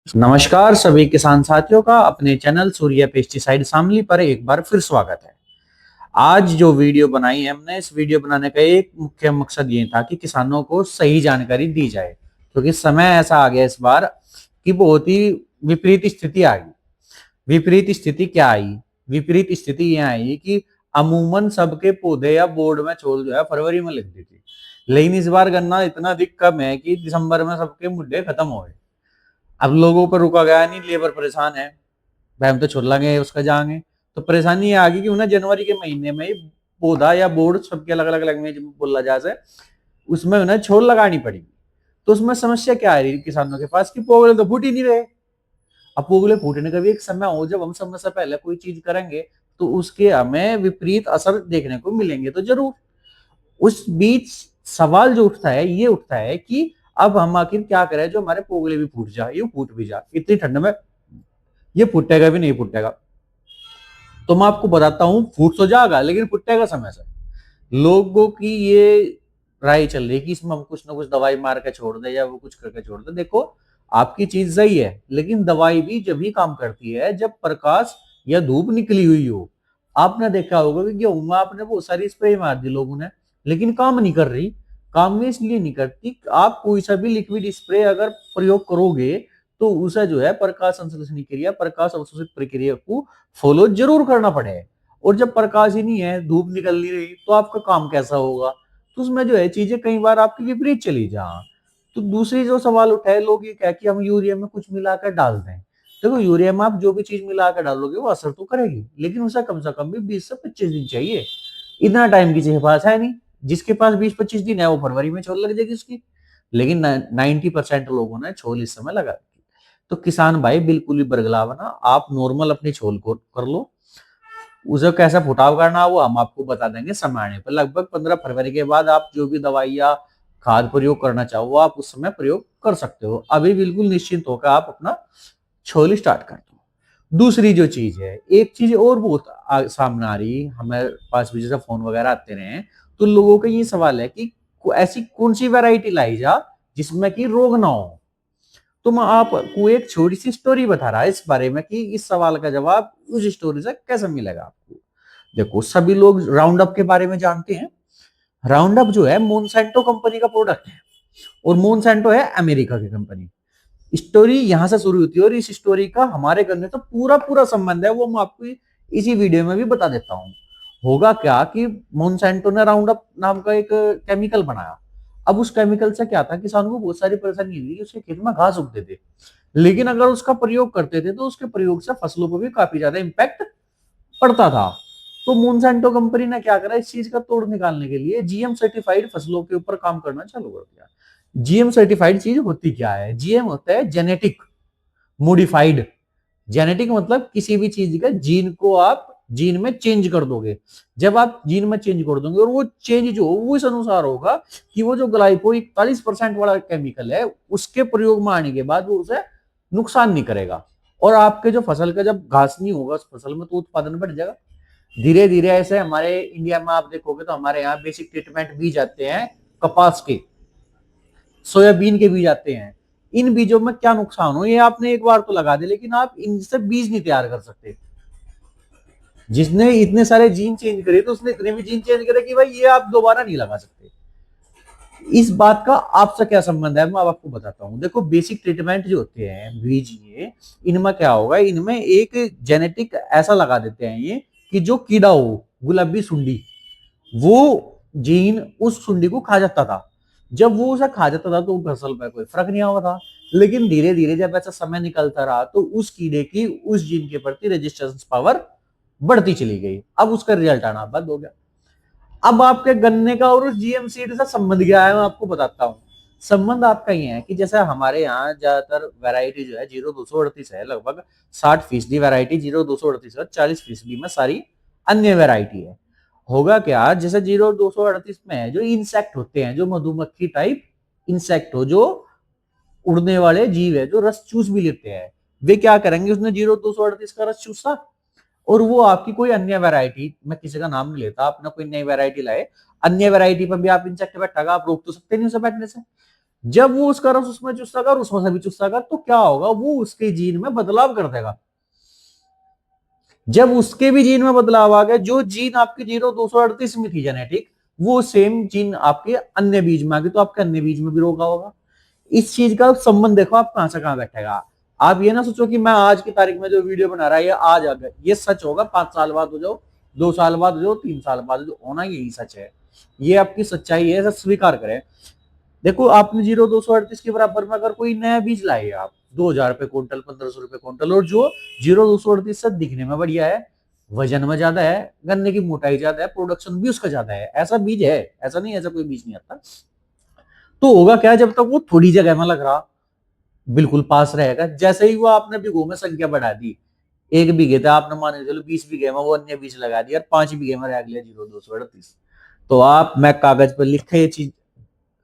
नमस्कार सभी किसान साथियों का अपने चैनल सूर्य पेस्टिसाइड शामली पर एक बार फिर स्वागत है। आज जो वीडियो बनाई है हमने, इस वीडियो बनाने का एक मुख्य मकसद ये था कि किसानों को सही जानकारी दी जाए, क्योंकि समय ऐसा आ गया इस बार कि बहुत ही विपरीत स्थिति आ गई। विपरीत स्थिति क्या आई? विपरीत स्थिति यह आई कि अमूमन सबके पौधे या बोर्ड में छोल जो है फरवरी में लग दी थी, लेकिन इस बार गन्ना इतना अधिक कम है कि दिसंबर में सबके मुद्दे खत्म हो गए। अब लोगों पर रुका गया नहीं, लेबर परेशान है, भाई हम तो छोड़ लेंगे उसका जाएंगे। तो परेशानी ये आ गई कि उन्हें जनवरी के महीने में ही पौधा या बोर्ड सबके अलग अलग लैंग्वेज में बोला जा से उसमें उन्हें छोल लगानी पड़ेगी। तो उसमें समस्या क्या आ रही किसानों के पास कि पोगले तो फूट ही नहीं रहे। अब पोगले फूटने का भी एक समय हो, जब हम समय से पहले कोई चीज करेंगे तो उसके हमें विपरीत असर देखने को मिलेंगे तो जरूर। उस बीच सवाल जो उठता है ये उठता है कि अब हम आखिर क्या करें जो हमारे पोगले भी फूट जाए, ये फूट भी जाए इतनी ठंड में, ये फूटेगा भी नहीं फूटेगा। तो मैं आपको बताता हूं, फूट तो जाएगा लेकिन फूटेगा समय से। लोगों की ये राय चल रही है कि इसमें हम कुछ ना कुछ दवाई मार के छोड़ दे या वो कुछ करके छोड़ दे। देखो, आपकी चीज सही है, लेकिन दवाई भी जब ही काम करती है जब प्रकाश या धूप निकली हुई हो। आपने देखा होगा कि गेहूं में आपने बहुत सारी स्प्रे मार दी लोगों ने, लेकिन काम नहीं कर रही। काम में इसलिए नहीं करती, आप कोई सा भी लिक्विड स्प्रे अगर प्रयोग करोगे तो उसे जो है प्रकाश संश्लेषण क्रिया, प्रकाश अवशोषित प्रक्रिया को फॉलो जरूर करना पड़ेगा। और जब प्रकाश ही नहीं है, धूप निकल नहीं रही, तो आपका काम कैसा होगा? तो उसमें जो है चीजें कई बार आपकी विपरीत चली जा। तो दूसरी जो सवाल उठाए लोग ये कह कि हम यूरिया में कुछ मिलाकर डाल दें। देखो, यूरिया में आप जो भी चीज मिलाकर डालोगे वो असर तो करेगी, लेकिन उसे कम से कम भी 20 से 25 दिन चाहिए। इतना टाइम किसी के पास है नहीं। जिसके पास 20-25 दिन है वो फरवरी में छोल लग जाएगी उसकी। लेकिन 90% लोगों ने छोल इस समय लगा दी। तो किसान भाई बिल्कुल भी बरगलावा ना, आप नॉर्मल अपनी छोल को कर लो। उसे कैसा फुटाव करना वो हम आपको बता देंगे समय आने पर। लगभग 15 फरवरी के बाद आप जो भी दवाई या खाद प्रयोग करना चाहो वो आप उस समय प्रयोग कर सकते हो। अभी बिल्कुल निश्चिंत होकर आप अपना छोली स्टार्ट कर दो। दूसरी जो चीज है, एक चीज और बहुत सामने आ रही, हमें पास भी जैसे फोन वगैरह आते रहे, तो लोगों का ये सवाल है कि ऐसी कौन सी वैरायटी लाई जा जिसमें कि रोग ना हो। तो मैं आपको एक छोटी सी स्टोरी बता रहा है इस बारे में कि इस सवाल का जवाब उस स्टोरी से कैसे मिलेगा आपको। देखो, सभी लोग राउंड अप के बारे में जानते हैं। राउंड अप जो है मोनसेंटो कंपनी का प्रोडक्ट है, और मोनसेंटो है अमेरिका की कंपनी। स्टोरी यहां से शुरू होती है, और इस स्टोरी का हमारे करने तो पूरा पूरा संबंध है, वो मैं आपको इसी वीडियो में भी बता देता हूँ। होगा क्या कि मोनसेंटो ने राउंड अप नाम का एक केमिकल बनाया। अब उस केमिकल से क्या था, किसानों को बहुत सारी परेशानी हुई कि उसके खेत में घास उगते थे, लेकिन अगर उसका प्रयोग करते थे तो उसके प्रयोग से फसलों पर भी काफी ज्यादा इम्पैक्ट पड़ता था। तो मोनसेंटो कंपनी ने क्या करा, इस चीज का तोड़ निकालने के लिए जीएम सर्टिफाइड फसलों के ऊपर काम करना चालू कर दिया। जीएम सर्टिफाइड चीज होती क्या है? जीएम होता है जेनेटिक मॉडिफाइड। जेनेटिक मतलब किसी भी चीज का जीन को आप जीन में चेंज कर दोगे। जब आप जीन में चेंज कर दोगे और वो चेंज जो वो इस अनुसार होगा कि वो जो ग्लाइको 41% वाला केमिकल है उसके प्रयोग में आने के बाद वो उसे नुकसान नहीं करेगा। और आपके जो फसल का जब घास नहीं होगा उस फसल में, तो उत्पादन बढ़ जाएगा। धीरे धीरे ऐसे हमारे इंडिया में आप देखोगे तो हमारे यहाँ बेसिक ट्रीटमेंट बीज आते हैं, कपास के, सोयाबीन के बीज आते हैं। इन बीजों में क्या नुकसान हो, ये आपने एक बार तो लगा दे, लेकिन आप इनसे बीज नहीं तैयार कर सकते। जिसने इतने सारे जीन चेंज करे तो उसने इतने भी जीन चेंज करे कि भाई ये आप दोबारा नहीं लगा सकते। इस बात का आपसे क्या संबंध है, मैं अब आपको बताता हूँ। देखो, बेसिक ट्रीटमेंट जो होते हैं बीज, ये इनमें क्या होगा, इनमें एक जेनेटिक ऐसा लगा देते हैं ये कि जो कीड़ा हो, गुलाबी सुंडी, वो जीन उस सुंडी को खा जाता था। जब वो उसे खा जाता था तो फसल पर कोई फर्क नहीं हुआ था। लेकिन धीरे धीरे जब ऐसा समय निकलता रहा तो उस कीड़े की उस जीन के प्रति रेजिस्टेंस पावर बढ़ती चली गई। अब उसका रिजल्ट आना बंद हो गया। अब आपके गन्ने का और उस जीएम सीड से संबंध क्या है, मैं आपको बताता हूँ। संबंध आपका ये है कि जैसे हमारे यहाँ ज्यादातर वैरायटी जो है 0238 है, लगभग 60% वैरायटी 0238 है, 40% में सारी अन्य वैरायटी है। होगा क्या, जैसे 0238 में है जो इंसेक्ट होते हैं, जो मधुमक्खी टाइप इंसेक्ट हो, जो उड़ने वाले जीव है, जो रस चूस भी लेते हैं, वे क्या करेंगे, उसने 0238 का रस चूसा और वो आपकी कोई अन्य वैरायटी, मैं किसी का नाम नहीं लेता, अपना कोई नई वैरायटी लाए, अन्य वैरायटी पर भी आप इंसेक्ट बैठेगा, आप रोक तो सकते नहीं उसे बैठने से। जब वो उसका रस उसमें चुसेगा और उसमें से भी चुसेगा तो क्या होगा, वो उसके जीन में बदलाव कर देगा। जब उसके भी जीन में बदलाव आ गया, जो जीन आपके 0238 में थी जेनेटिक, वो सेम जीन आपके अन्य बीज में आ गई, तो आपके अन्य बीज में भी रोगा होगा। इस चीज का संबंध देखो आप कहां से कहां बैठेगा। आप ये ना सोचो कि मैं आज की तारीख में जो वीडियो बना रहा है ये आज आ गया, ये सच होगा 5 साल बाद हो जाओ, 2 साल बाद हो जाओ, 3 साल बाद हो जाओ, होना यही सच है। ये आपकी सच्चाई है, स्वीकार करें। देखो आपने 0238 के बराबर में अगर कोई नया बीज लाए आप 2000 रुपए क्विंटल, 1500 रुपए क्विंटल, और जो 0238 से दिखने में बढ़िया है, वजन में ज्यादा है, गन्ने की मोटाई ज्यादा है, प्रोडक्शन भी उसका ज्यादा है, ऐसा बीज है, ऐसा नहीं ऐसा कोई बीज नहीं आता। तो होगा क्या, जब तक वो थोड़ी जगह में लग रहा बिल्कुल पास रहेगा, जैसे ही वो आपने बीघों में संख्या बढ़ा दी, 1 बीघे था आपने मान के चलो 20 बीघे में वो अन्य बीज लगा दिया और 5 बीघे में रह गया 0238, तो आप मैं कागज पर लिख के ये चीज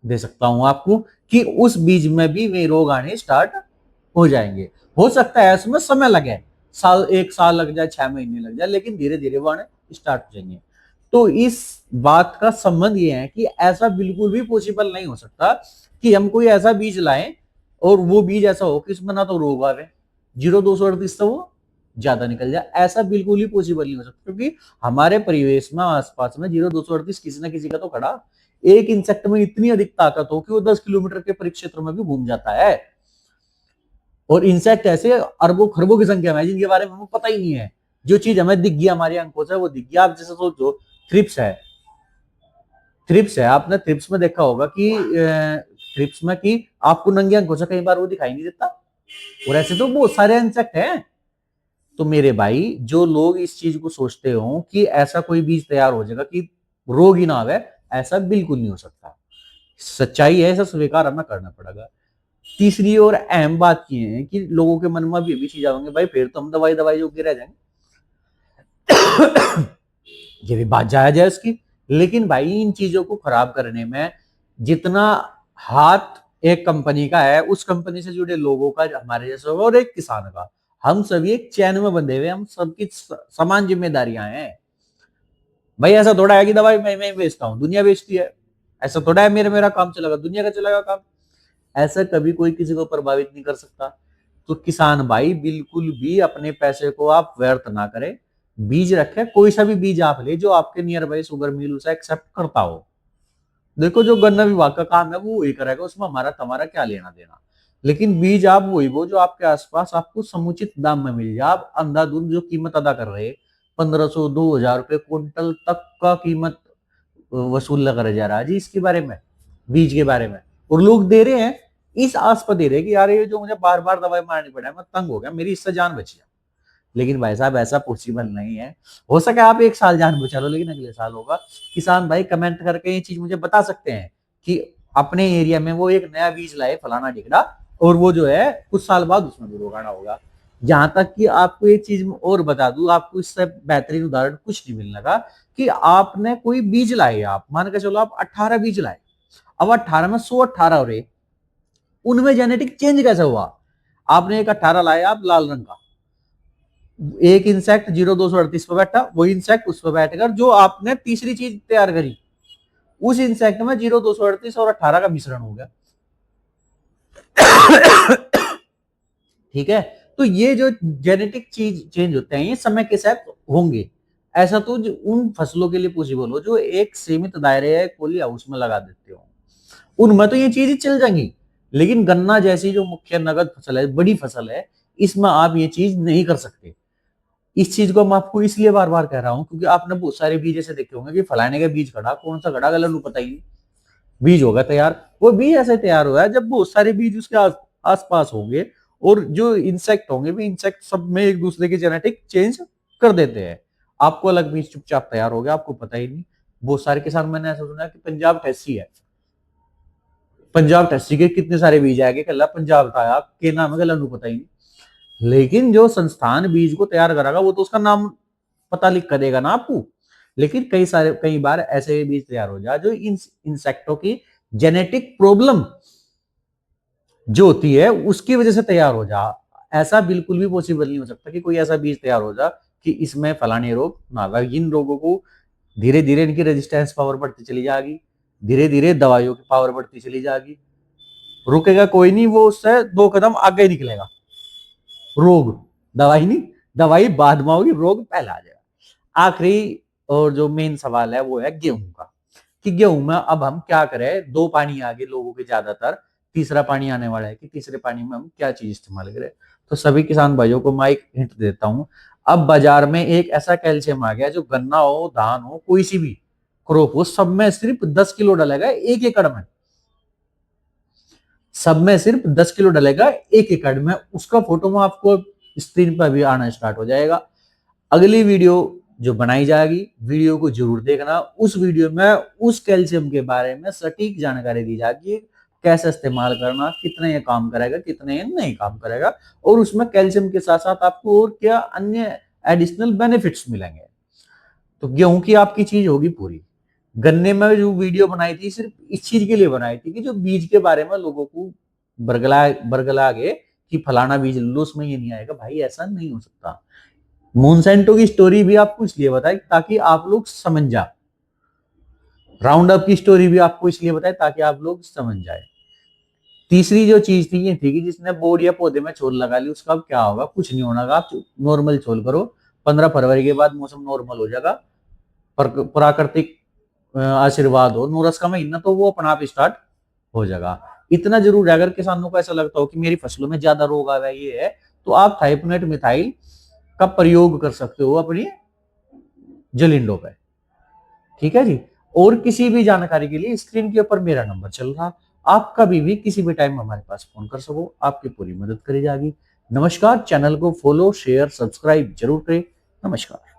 दे सकता हूं आपको कि उस बीज में भी वे रोग आने स्टार्ट हो जाएंगे। हो सकता है इसमें समय लगे, 1 साल लग जाए, 6 महीने लग जाए, लेकिन धीरे धीरे वो आने स्टार्ट हो जाएंगे। तो इस बात का संबंध ये है कि ऐसा बिल्कुल भी पॉसिबल नहीं हो सकता कि हम कोई ऐसा बीज लाएं और वो बीज ऐसा हो कि इसमें ना तो रोग आवे, 0238 तो वो ज्यादा निकल जाए, ऐसा बिल्कुल ही पॉसिबल नहीं हो सकता, क्योंकि हमारे परिवेश में आसपास में 0238 किसी ना किसी का तो खड़ा। एक इंसेक्ट में इतनी अधिक ताकत हो कि वो 10 किलोमीटर के परिक्षेत्र में भी घूम जाता है, और इंसेक्ट ऐसे अरबों खरबों की संख्या में है जिनके बारे में हमें पता ही नहीं है। जो चीज हमें दिख गई हमारी आंखों से वो दिख गया। आप जैसे सोचो थ्रिप्स है, थ्रिप्स है, आपने थ्रिप्स में देखा होगा कि थ्रिप्स में कि आपको नंगी आंखों से कई बार वो दिखाई नहीं देता, और ऐसे तो बहुत सारे इंसेक्ट हैं। तो मेरे भाई जो लोग इस चीज को सोचते हो कि ऐसा कोई बीज तैयार हो जाएगा कि रोग ही ना आवे, ऐसा बिल्कुल नहीं हो सकता। सच्चाई है, ऐसा स्वीकार हमें करना पड़ेगा। तीसरी और अहम बात ये है कि लोगों के मन में भी चीज आएंगे, भाई फिर तो हम दवाई दवाई जो रह जाएंगे। ये भी बात जायज है इसकी, लेकिन भाई इन चीजों को खराब करने में जितना हाथ एक कंपनी का है, उस कंपनी से जुड़े लोगों का हमारे जैसे होगा, और एक किसान का, हम सभी एक चैन में बंधे हुए, हम सबकी समान जिम्मेदारियां हैं। भाई ऐसा थोड़ा है कि दवाई मैं बेचता हूँ दुनिया बेचती है, ऐसा थोड़ा है मेरा मेरा काम चलेगा दुनिया का चलेगा काम, ऐसा कभी कोई किसी को प्रभावित नहीं कर सकता। तो किसान भाई बिल्कुल भी अपने पैसे को आप व्यर्थ ना करें, बीज रखे, कोई सा भी बीज आप ले जो आपके नियर बाई शुगर मिल उसे एक्सेप्ट करता हो। देखो जो गन्ना विभाग का काम है वो वही करेगा, उसमें हमारा तुम्हारा क्या लेना देना, लेकिन बीज आप वही वो जो आपके आसपास आपको समुचित दाम में मिल जाए। आप अंधाधुंध जो कीमत अदा कर रहे, 1500 2000 रुपए क्विंटल तक का कीमत वसूल लगा जा रहा है जी इसके बारे में, बीज के बारे में, और लोग दे रहे हैं इस आस पर दे रहे हैं कि यार ये जो मुझे बार बार दवाई मारनी पड़ा है मैं तंग हो गया, मेरी इससे जान बची है। लेकिन भाई साहब ऐसा पॉसिबल नहीं है। हो सके आप 1 साल जान बचा लो, लेकिन अगले साल होगा। किसान भाई कमेंट करके ये चीज मुझे बता सकते हैं कि अपने एरिया में वो एक नया बीज लाए फलाना ढिकड़ा, और वो जो है कुछ साल बाद उसमें भी रोगाना होगा। जहां तक कि आपको एक चीज और बता दूं, आपको इससे बेहतरीन उदाहरण कुछ नहीं मिलने का, कि आपने कोई बीज लाए, आप मान के चलो आप 18 बीज लाए, अब 18 में 118 हो रहे, उनमें जेनेटिक चेंज कैसे हुआ। आपने एक 18 लाया आप लाल रंग का, एक इंसेक्ट 0238 पे बैठा, वही इंसेक्ट उस पर बैठकर जो आपने तीसरी चीज तैयार करी, उस इंसेक्ट में 0238 और 18 का मिश्रण हो गया। ठीक है, तो ये जो जेनेटिक चीज चेंज होते हैं ये समय के साथ होंगे। ऐसा तो उन फसलों के लिए पॉसिबल हो जो एक सीमित दायरे है कोली हाउस में लगा देते हो, उनमें तो ये चीजें चल जाएंगी। लेकिन गन्ना जैसी जो मुख्य नगद फसल है, बड़ी फसल है, इसमें आप ये चीज नहीं कर सकते। इस चीज को मैं आपको इसलिए बार बार कह रहा हूं क्योंकि आपने बहुत सारे बीज ऐसे देखे होंगे कि फलाने का बीज खड़ा, कौन सा खड़ा गलत पता ही नहीं, बीज होगा तैयार। वो बीज ऐसे तैयार हुआ है जब बहुत सारे बीज उसके आस पास होंगे, और जो इंसेक्ट होंगे भी इंसेक्ट सब में एक दूसरे की जेनेटिक चेंज कर देते हैं। आपको अलग बीज चुपचाप तैयार हो गया, आपको पता ही नहीं। बहुत सारे किसान, मैंने ऐसा सुना कि पंजाब टैसी है, पंजाब टैसी के कितने सारे बीज आएंगे, कल पंजाब का के नाम है, कल पता ही नहीं। लेकिन जो संस्थान बीज को तैयार करेगा वो तो उसका नाम पता लिख कर देगा ना आपको। लेकिन कई बार ऐसे बीज तैयार हो जाए जो इन इंसेक्टों की जेनेटिक प्रॉब्लम जो होती है उसकी वजह से तैयार हो जा। ऐसा बिल्कुल भी पॉसिबल नहीं हो सकता कि कोई ऐसा बीज तैयार हो जा कि इसमें फलाने रोग ना आए। इन रोगों को धीरे धीरे इनकी रेजिस्टेंस पावर बढ़ती चली जाएगी, धीरे धीरे दवाइयों की पावर बढ़ती चली जाएगी, रुकेगा कोई नहीं, वो उससे 2 कदम आगे निकलेगा। रोग, दवाई नहीं, दवाई बाद में होगी, रोग पहले आ जाएगा। आखिरी और जो मेन सवाल है वो है गेहूं का, कि गेहूं में अब हम क्या करें। 2 पानी आ गए लोगों के ज्यादातर, तीसरा पानी आने वाला है कि तीसरे पानी में हम क्या चीज इस्तेमाल करें। तो सभी किसान भाइयों को मैं एक हिंट देता हूं। अब बाजार में एक ऐसा कैल्शियम आ गया जो गन्ना हो, धान हो, कोई सी भी क्रॉप हो, सब में सिर्फ 10 किलो डलेगा 1 एकड़ में। सब में सिर्फ 10 किलो डलेगा 1 एकड़ में। उसका फोटो में आपको स्क्रीन पर भी आना स्टार्ट हो जाएगा। अगली वीडियो जो बनाई जाएगी, वीडियो को जरूर देखना। उस वीडियो में उस कैल्शियम के बारे में सटीक जानकारी दी जाएगी, कैसे इस्तेमाल करना, कितने ये काम करेगा, कितने ये नहीं काम करेगा, और उसमें कैल्शियम के साथ साथ आपको और क्या अन्य एडिशनल बेनिफिट्स मिलेंगे। तो गेहूं की आपकी चीज होगी पूरी। गन्ने में जो वीडियो बनाई थी सिर्फ इस चीज के लिए बनाई थी कि जो बीज के बारे में लोगों को बरगला गए कि फलाना बीज लो उसमें ये नहीं आएगा। भाई ऐसा नहीं हो सकता। मोनसेंटो की स्टोरी भी आपको इसलिए बताई ताकि आप लोग समझ जाओ। राउंड अप की स्टोरी भी आपको इसलिए बताई ताकि आप लोग समझ जाए। तीसरी जो चीज थी ये थी कि जिसने बोर्ड या पौधे में छोल लगा ली उसका अब क्या होगा, कुछ नहीं होना। आप नॉर्मल छोल करो, 15 फरवरी के बाद मौसम नॉर्मल हो जाएगा। प्राकृतिक आशीर्वाद हो, नोरस का महीना, तो वो अपना आप स्टार्ट हो जाएगा। इतना जरूर है, अगर किसानों को ऐसा लगता हो कि मेरी फसलों में ज्यादा रोग आ रहा है ये है, तो आप थाइपनेट मिथाइल का प्रयोग कर सकते हो अपनी जलिंडो पे। ठीक है जी। और किसी भी जानकारी के लिए स्क्रीन के ऊपर मेरा नंबर चल रहा, आप कभी भी किसी भी टाइम हमारे पास फोन कर सको, आपकी पूरी मदद करी जाएगी। नमस्कार। चैनल को फॉलो, शेयर, सब्सक्राइब जरूर करें। नमस्कार।